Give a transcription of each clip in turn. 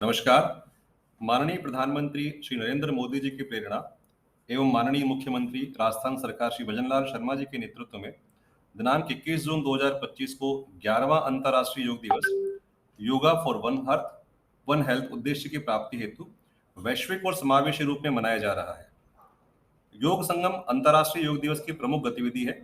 नमस्कार। माननीय प्रधानमंत्री श्री नरेंद्र मोदी जी की प्रेरणा एवं माननीय मुख्यमंत्री राजस्थान सरकार श्री भजनलाल शर्मा जी के नेतृत्व में दिनांक 21 जून 2025 को 11वां अंतर्राष्ट्रीय योग दिवस yoga for one earth one health उद्देश्य की प्राप्ति हेतु वैश्विक और समावेशी रूप में मनाया जा रहा है। योग संगम अंतर्राष्ट्रीय योग दिवस की प्रमुख गतिविधि है,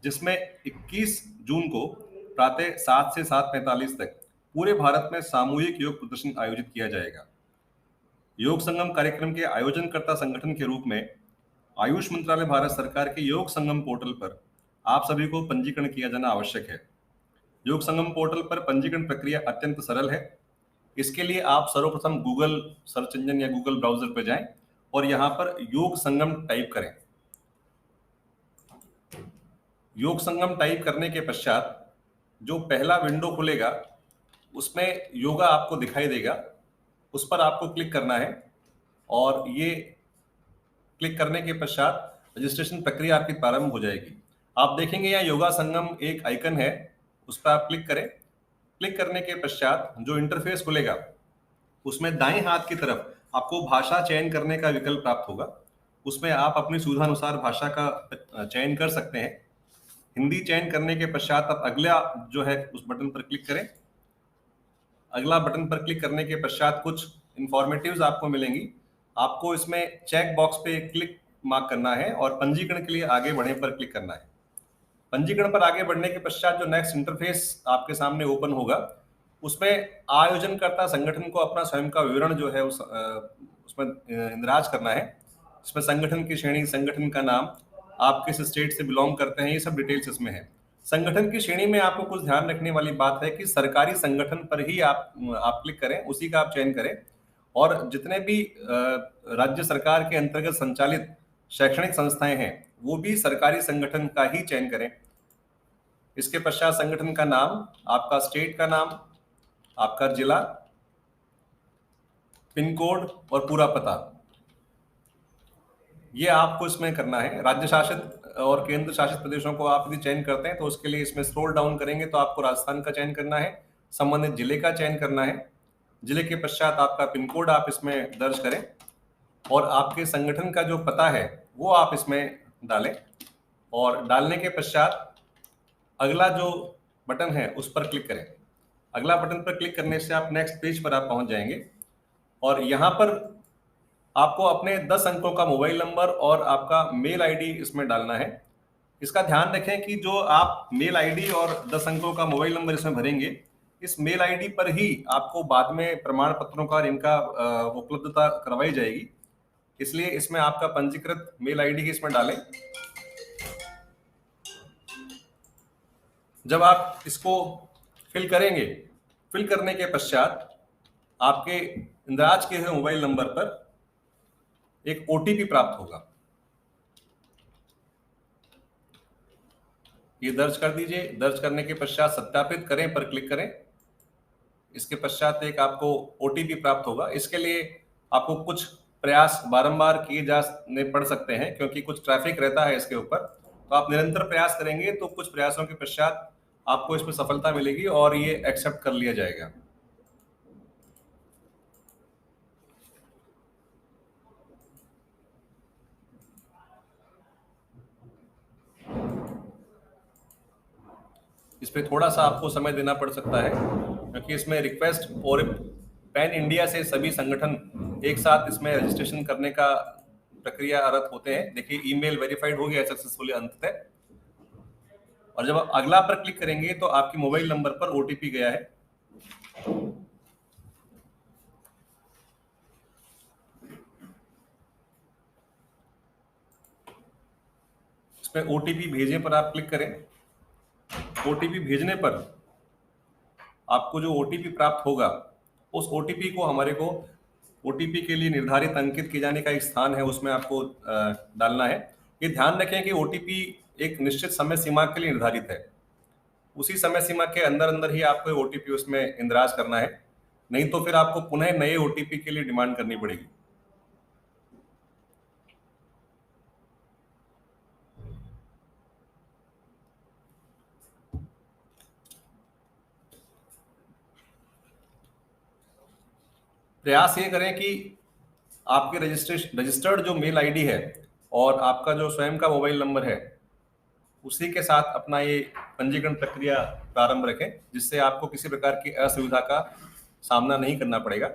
जिसमें 21 जून को प्रातः 7 से 7:45 तक पूरे भारत में सामूहिक योग प्रदर्शन आयोजित किया जाएगा। योग संगम कार्यक्रम के आयोजनकर्ता संगठन के रूप में आयुष मंत्रालय भारत सरकार के योग संगम पोर्टल पर आप सभी को पंजीकरण किया जाना आवश्यक है। योग संगम पोर्टल पर पंजीकरण प्रक्रिया अत्यंत सरल है। इसके लिए आप सर्वप्रथम गूगल सर्च इंजन या गूगल ब्राउजर पर जाएं और यहां पर योग संगम टाइप करें। योग संगम टाइप करने के पश्चात जो पहला विंडो खुलेगा उसमें योगा आपको दिखाई देगा, उस पर आपको क्लिक करना है और ये क्लिक करने के पश्चात रजिस्ट्रेशन प्रक्रिया आपकी प्रारंभ हो जाएगी। आप देखेंगे यहाँ योगा संगम एक आइकन है, उस पर आप क्लिक करें। क्लिक करने के पश्चात जो इंटरफेस खुलेगा उसमें दाएं हाथ की तरफ आपको भाषा चयन करने का विकल्प प्राप्त होगा। उसमें आप अपनी सुविधा अनुसार भाषा का चयन कर सकते हैं। हिंदी चयन करने के पश्चात आप अगला जो है उस बटन पर क्लिक करें। अगला बटन पर क्लिक करने के पश्चात कुछ इंफॉर्मेटिव्स आपको मिलेंगी। आपको इसमें चेक बॉक्स पे क्लिक मार्क करना है और पंजीकरण के लिए आगे बढ़ने पर क्लिक करना है। पंजीकरण पर आगे बढ़ने के पश्चात जो नेक्स्ट इंटरफेस आपके सामने ओपन होगा उसमें आयोजनकर्ता संगठन को अपना स्वयं का विवरण जो है उसमें इंदराज करना है। इसमें संगठन की श्रेणी, संगठन का नाम, आप किस स्टेट से बिलोंग करते हैं, ये सब डिटेल्स इसमें है। संगठन की श्रेणी में आपको कुछ ध्यान रखने वाली बात है कि सरकारी संगठन पर ही आप क्लिक करें, उसी का आप चयन करें और जितने भी राज्य सरकार के अंतर्गत संचालित शैक्षणिक संस्थाएं हैं वो भी सरकारी संगठन का ही चयन करें। इसके पश्चात संगठन का नाम, आपका स्टेट का नाम, आपका जिला, पिन कोड और पूरा पता, ये आपको इसमें करना है। राज्य शासित और केंद्र शासित प्रदेशों को आप यदि चयन करते हैं तो उसके लिए इसमें स्क्रॉल डाउन करेंगे तो आपको राजस्थान का चयन करना है, संबंधित जिले का चयन करना है। जिले के पश्चात आपका पिन कोड आप इसमें दर्ज करें और आपके संगठन का जो पता है वो आप इसमें डालें और डालने के पश्चात अगला जो बटन है उस पर क्लिक करें। अगला बटन पर क्लिक करने से आप नेक्स्ट पेज पर आप पहुंच जाएंगे और यहाँ पर आपको अपने 10 अंकों का मोबाइल नंबर और आपका मेल आईडी इसमें डालना है। इसका ध्यान रखें कि जो आप मेल आईडी और 10 अंकों का मोबाइल नंबर इसमें भरेंगे, इस मेल आईडी पर ही आपको बाद में प्रमाण पत्रों का और इनका उपलब्धता करवाई जाएगी। इसलिए इसमें आपका पंजीकृत मेल आईडी ही इसमें डालें। जब आप इसको फिल करेंगे, फिल करने के पश्चात आपके इंदराज के हुए मोबाइल नंबर पर एक ओटीपी प्राप्त होगा। ये दर्ज कर दीजिए। दर्ज करने के पश्चात सत्यापित करें पर क्लिक करें। इसके पश्चात एक आपको ओटीपी प्राप्त होगा। इसके लिए आपको कुछ प्रयास बारंबार किए जाने पड़ सकते हैं क्योंकि कुछ ट्रैफिक रहता है इसके ऊपर। तो आप निरंतर प्रयास करेंगे तो कुछ प्रयासों के पश्चात आपको इसमें सफलता मिलेगी और ये एक्सेप्ट कर लिया जाएगा। इस पे थोड़ा सा आपको समय देना पड़ सकता है क्योंकि इसमें रिक्वेस्ट और पैन इंडिया से सभी संगठन एक साथ इसमें रजिस्ट्रेशन करने का प्रक्रिया आरत होते हैं। देखिए ईमेल वेरीफाइड हो गया सक्सेसफुली अंततः और जब आप अगला पर क्लिक करेंगे तो आपके मोबाइल नंबर पर ओटीपी गया है। इसमें ओटीपी भेजने पर आप क्लिक करें। ओटीपी भेजने पर आपको जो ओटीपी प्राप्त होगा उस ओटीपी को हमारे को ओटीपी के लिए निर्धारित अंकित किए जाने का एक स्थान है उसमें आपको डालना है। ये ध्यान रखें कि ओटीपी एक निश्चित समय सीमा के लिए निर्धारित है। उसी समय सीमा के अंदर अंदर ही आपको ओटीपी उसमें इंदराज करना है, नहीं तो फिर आपको पुनः नए ओटीपी के लिए डिमांड करनी पड़ेगी। प्रयास ये करें कि आपके रजिस्टर्ड जो मेल आईडी है और आपका जो स्वयं का मोबाइल नंबर है, उसी के साथ अपना ये पंजीकरण प्रक्रिया प्रारंभ रखें, जिससे आपको किसी प्रकार की असुविधा का सामना नहीं करना पड़ेगा।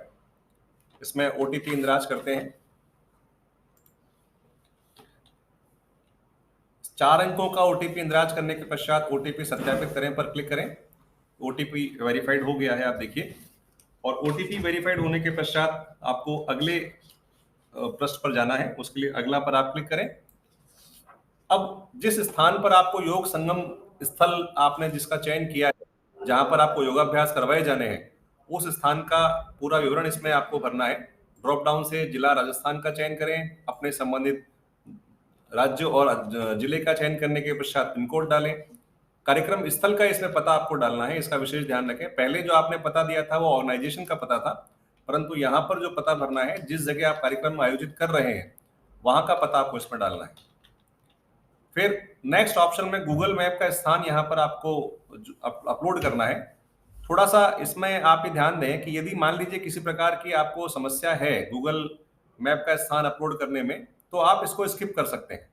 इसमें ओटीपी इंद्राज करते हैं। 4 अंकों का ओटीपी इंद्राज करने के पश्चात ओटीपी सत्यापित करें पर क्लिक करें। ओटीपी वेरीफाइड हो गया है, आप देखिए। और ओटीपी वेरीफाइड होने के पश्चात आपको अगले पृष्ठ पर जाना है, उसके लिए अगला पर आप क्लिक करें। अब जिस स्थान पर आपको योग संगम स्थल आपने जिसका चयन किया है, जहां पर आपको योगाभ्यास करवाए जाने हैं, उस स्थान का पूरा विवरण इसमें आपको भरना है। ड्रॉप डाउन से जिला राजस्थान का चयन करें, अपने संबंधित राज्य और जिले का चयन करने के पश्चात पिन कोड डालें। कार्यक्रम स्थल का इसमें पता आपको डालना है, इसका विशेष ध्यान रखें। पहले जो आपने पता दिया था वो ऑर्गेनाइजेशन का पता था, परंतु यहाँ पर जो पता भरना है, जिस जगह आप कार्यक्रम आयोजित कर रहे हैं वहां का पता आपको इसमें डालना है। फिर नेक्स्ट ऑप्शन में गूगल मैप का स्थान यहाँ पर आपको अपलोड करना है। थोड़ा सा इसमें आप ये ध्यान दें कि यदि मान लीजिए किसी प्रकार की आपको समस्या है गूगल मैप का स्थान अपलोड करने में, तो आप इसको स्किप कर सकते हैं।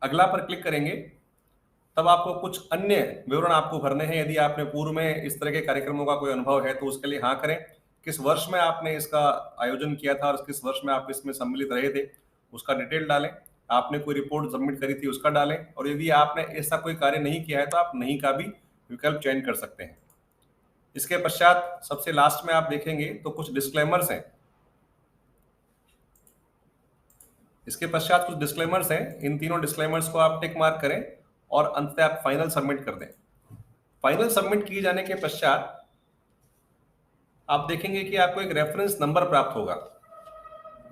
अगला पर क्लिक करेंगे, तब आपको कुछ अन्य विवरण आपको भरने हैं। यदि आपने पूर्व में इस तरह के कार्यक्रमों का कोई अनुभव है तो उसके लिए हाँ करें। किस वर्ष में आपने इसका आयोजन किया था और किस वर्ष में आप इसमें सम्मिलित रहे थे, उसका डिटेल डालें। आपने कोई रिपोर्ट सबमिट करी थी, उसका डालें। और यदि आपने ऐसा कोई कार्य नहीं किया है तो आप नहीं का भी विकल्प चयन कर सकते हैं। इसके पश्चात सबसे लास्ट में आप देखेंगे तो कुछ डिस्क्लेमर्स हैं। इसके पश्चात कुछ डिस्क्लेमर्स हैं। इन तीनों डिस्क्लेमर्स को आप टिक मार्क करें और अंततः आप फाइनल सबमिट कर दें। फाइनल सबमिट किए जाने के पश्चात आप देखेंगे कि आपको एक रेफरेंस नंबर प्राप्त होगा।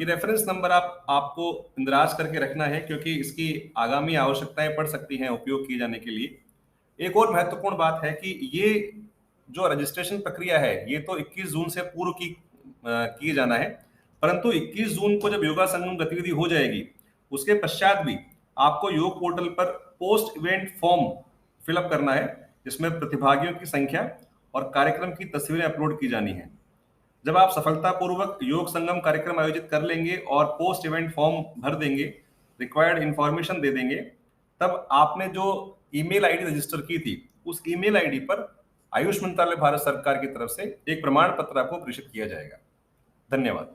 ये रेफरेंस नंबर आपको इंदराज करके रखना है, क्योंकि इसकी आगामी आवश्यकताएं पड़ सकती हैं उपयोग किए जाने के लिए। एक और महत्वपूर्ण बात है कि ये जो रजिस्ट्रेशन प्रक्रिया है, ये तो 21 जून से पूर्व की किए जाना है, परंतु 21 जून को जब योगा संगम गतिविधि हो जाएगी, उसके पश्चात भी आपको योग पोर्टल पर पोस्ट इवेंट फॉर्म फिलअप करना है, जिसमें प्रतिभागियों की संख्या और कार्यक्रम की तस्वीरें अपलोड की जानी है। जब आप सफलतापूर्वक योग संगम कार्यक्रम आयोजित कर लेंगे और पोस्ट इवेंट फॉर्म भर देंगे, रिक्वायर्ड इंफॉर्मेशन दे देंगे, तब आपने जो ईमेल आईडी रजिस्टर की थी, उस ईमेल आईडी पर आयुष मंत्रालय भारत सरकार की तरफ से एक प्रमाण पत्र आपको प्रेषित किया जाएगा। धन्यवाद।